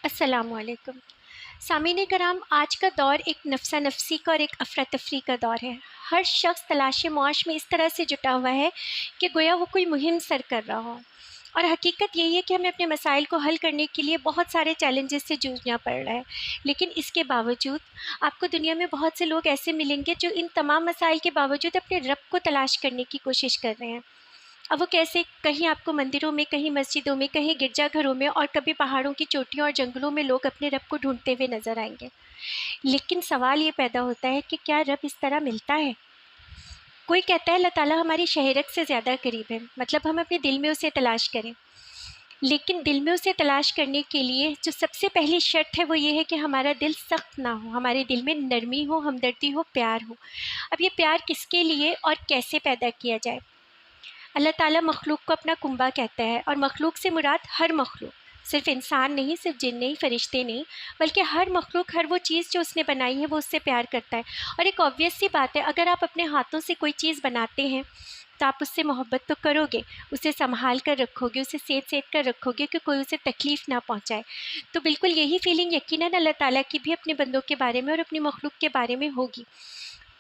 السلام علیکم سامعین کرام، آج کا دور ایک نفسا نفسی کا اور ایک افراتفری کا دور ہے۔ ہر شخص تلاش معاش میں اس طرح سے جٹا ہوا ہے کہ گویا وہ کوئی مہم سر کر رہا ہو، اور حقیقت یہی ہے کہ ہمیں اپنے مسائل کو حل کرنے کے لیے بہت سارے چیلنجز سے جوجھنا پڑ رہا ہے۔ لیکن اس کے باوجود آپ کو دنیا میں بہت سے لوگ ایسے ملیں گے جو ان تمام مسائل کے باوجود اپنے رب کو تلاش کرنے کی کوشش کر رہے ہیں۔ اب وہ کیسے؟ کہیں آپ کو مندروں میں، کہیں مسجدوں میں، کہیں گرجا گھروں میں، اور کبھی پہاڑوں کی چوٹیوں اور جنگلوں میں لوگ اپنے رب کو ڈھونڈتے ہوئے نظر آئیں گے۔ لیکن سوال یہ پیدا ہوتا ہے کہ کیا رب اس طرح ملتا ہے؟ کوئی کہتا ہے اللہ تعالیٰ ہماری شہرت سے زیادہ قریب ہے، مطلب ہم اپنے دل میں اسے تلاش کریں۔ لیکن دل میں اسے تلاش کرنے کے لیے جو سب سے پہلی شرط ہے وہ یہ ہے کہ ہمارا دل سخت نہ ہو، ہمارے دل میں نرمی ہو، ہمدردی ہو، پیار ہو۔ اب یہ پیار کس کے لیے اور کیسے پیدا کیا جائے؟ اللہ تعالیٰ مخلوق کو اپنا کنبہ کہتا ہے، اور مخلوق سے مراد ہر مخلوق، صرف انسان نہیں، صرف جن نہیں، فرشتے نہیں، بلکہ ہر مخلوق، ہر وہ چیز جو اس نے بنائی ہے وہ اس سے پیار کرتا ہے۔ اور ایک آبویس سی بات ہے، اگر آپ اپنے ہاتھوں سے کوئی چیز بناتے ہیں تو آپ اس سے محبت تو کرو گے، اسے سنبھال کر رکھو گے، اسے سیت کر رکھو گے کہ کوئی اسے تکلیف نہ پہنچائے۔ تو بالکل یہی فیلنگ یقیناً اللہ تعالیٰ کی بھی اپنے بندوں کے بارے میں اور اپنی مخلوق کے بارے میں ہوگی۔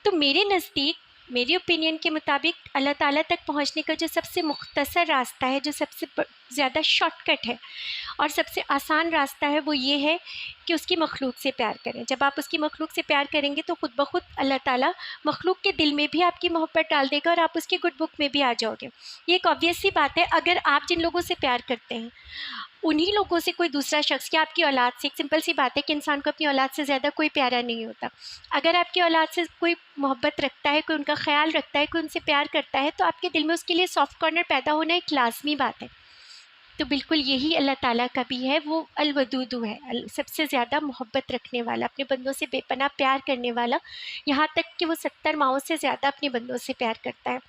تو میرے نزدیک، میری اوپینین کے مطابق، اللہ تعالیٰ تک پہنچنے کا جو سب سے مختصر راستہ ہے، جو سب سے زیادہ شارٹ کٹ ہے اور سب سے آسان راستہ ہے، وہ یہ ہے کہ اس کی مخلوق سے پیار کریں۔ جب آپ اس کی مخلوق سے پیار کریں گے تو خود بخود اللہ تعالیٰ مخلوق کے دل میں بھی آپ کی محبت ڈال دے گا، اور آپ اس کی گڈ بک میں بھی آ جاؤ گے۔ یہ ایک آبویس سی بات ہے۔ اگر آپ جن لوگوں سے پیار کرتے ہیں انہی لوگوں سے کوئی دوسرا شخص، یا آپ کی اولاد سے، ایک سمپل سی بات ہے کہ انسان کو اپنی اولاد سے زیادہ کوئی پیارا نہیں ہوتا، اگر آپ کی اولاد سے کوئی محبت رکھتا ہے، کوئی ان کا خیال رکھتا ہے، کوئی ان سے پیار کرتا ہے، تو آپ کے دل میں اس کے لیے سافٹ کارنر پیدا ہونا ایک لازمی بات ہے۔ تو بالکل یہی اللہ تعالیٰ کا بھی ہے، وہ الودود ہے، سب سے زیادہ محبت رکھنے والا، اپنے بندوں سے بے پناہ پیار کرنے والا، یہاں تک کہ وہ 70 ماؤں سے زیادہ اپنے بندوں سے پیار کرتا ہے۔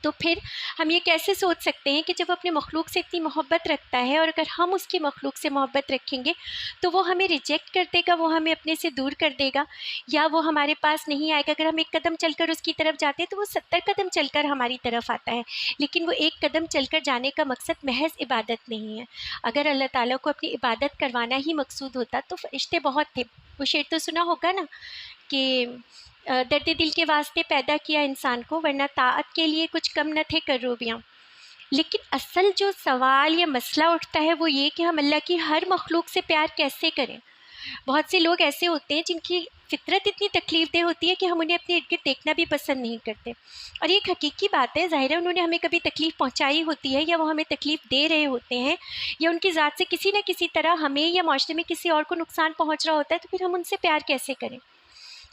تو پھر ہم یہ کیسے سوچ سکتے ہیں کہ جب وہ اپنے مخلوق سے اتنی محبت رکھتا ہے، اور اگر ہم اس کی مخلوق سے محبت رکھیں گے تو وہ ہمیں ریجیکٹ کر دے گا، وہ ہمیں اپنے سے دور کر دے گا، یا وہ ہمارے پاس نہیں آئے گا؟ اگر ہم ایک قدم چل کر اس کی طرف جاتے ہیں تو وہ 70 قدم چل کر ہماری طرف آتا ہے، لیکن وہ ایک قدم چل کر جانے کا مقصد محض عبادت نہیں ہے۔ اگر اللہ تعالیٰ کو اپنی عبادت کروانا ہی مقصود ہوتا تو فرشتے بہت تھے۔ وہ شعر تو سنا ہوگا نا کہ درد دل کے واسطے پیدا کیا انسان کو، ورنہ طاعت کے لیے کچھ کم نہ تھے کروبیاں۔ لیکن اصل جو سوال یا مسئلہ اٹھتا ہے وہ یہ کہ ہم اللہ کی ہر مخلوق سے پیار کیسے کریں؟ بہت سے لوگ ایسے ہوتے ہیں جن کی فطرت اتنی تکلیف دہ ہوتی ہے کہ ہم انہیں اپنے ارد گرد دیکھنا بھی پسند نہیں کرتے، اور یہ ایک حقیقی بات ہے۔ ظاہر ہے انہوں نے ہمیں کبھی تکلیف پہنچائی ہوتی ہے، یا وہ ہمیں تکلیف دے رہے ہوتے ہیں، یا ان کی ذات سے کسی نہ کسی طرح ہمیں یا معاشرے میں کسی اور کو نقصان پہنچ رہا ہوتا ہے، تو پھر ہم ان سے پیار کیسے کریں؟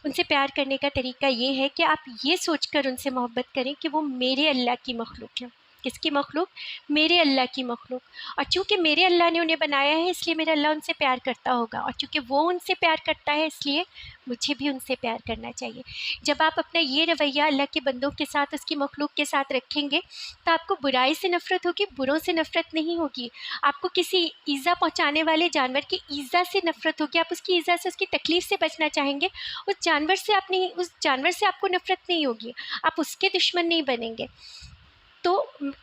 ان سے پیار کرنے کا طریقہ یہ ہے کہ آپ یہ سوچ کر ان سے محبت کریں کہ وہ میرے اللہ کی مخلوق ہے۔ کس کی مخلوق؟ میرے اللہ کی مخلوق۔ اور چونکہ میرے اللہ نے انہیں بنایا ہے اس لیے میرا اللہ ان سے پیار کرتا ہوگا، اور چونکہ وہ ان سے پیار کرتا ہے اس لیے مجھے بھی ان سے پیار کرنا چاہیے۔ جب آپ اپنا یہ رویہ اللہ کے بندوں کے ساتھ، اس کی مخلوق کے ساتھ رکھیں گے تو آپ کو برائی سے نفرت ہوگی، بروں سے نفرت نہیں ہوگی۔ آپ کو کسی ایذا پہنچانے والے جانور کی ایذا سے نفرت ہوگی، آپ اس کی ایذا سے، اس کی تکلیف سے بچنا چاہیں گے۔ اس جانور سے آپ کو نفرت نہیں ہوگی، آپ اس کے دشمن نہیں بنیں گے۔ تو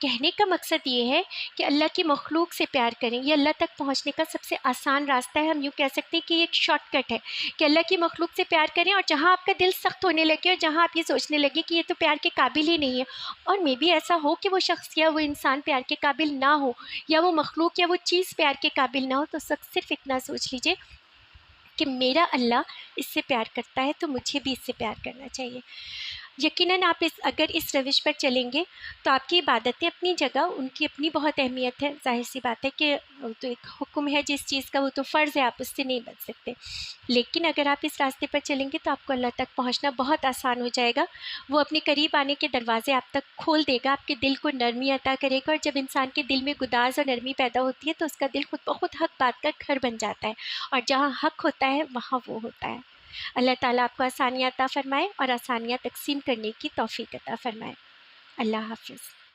کہنے کا مقصد یہ ہے کہ اللہ کی مخلوق سے پیار کریں، یہ اللہ تک پہنچنے کا سب سے آسان راستہ ہے۔ ہم یوں کہہ سکتے ہیں کہ یہ ایک شارٹ کٹ ہے کہ اللہ کی مخلوق سے پیار کریں، اور جہاں آپ کا دل سخت ہونے لگے اور جہاں آپ یہ سوچنے لگے کہ یہ تو پیار کے قابل ہی نہیں ہے، اور مے بی ایسا ہو کہ وہ شخص یا وہ انسان پیار کے قابل نہ ہو، یا وہ مخلوق یا وہ چیز پیار کے قابل نہ ہو، تو صرف اتنا سوچ لیجئے کہ میرا اللہ اس سے پیار کرتا ہے تو مجھے بھی اس سے پیار کرنا چاہیے۔ یقیناً آپ اگر اس روش پر چلیں گے تو آپ کی عبادتیں اپنی جگہ، ان کی اپنی بہت اہمیت ہے، ظاہر سی بات ہے کہ وہ تو ایک حکم ہے جس چیز کا، وہ تو فرض ہے، آپ اس سے نہیں بچ سکتے۔ لیکن اگر آپ اس راستے پر چلیں گے تو آپ کو اللہ تک پہنچنا بہت آسان ہو جائے گا۔ وہ اپنے قریب آنے کے دروازے آپ تک کھول دے گا، آپ کے دل کو نرمی عطا کرے گا، اور جب انسان کے دل میں گداز اور نرمی پیدا ہوتی ہے تو اس کا دل خود بخود حق بات کا گھر بن جاتا ہے، اور جہاں حق ہوتا ہے وہاں وہ ہوتا ہے۔ اللہ تعالیٰ آپ کو آسانیاں عطا فرمائے اور آسانیاں تقسیم کرنے کی توفیق عطا فرمائے۔ اللہ حافظ۔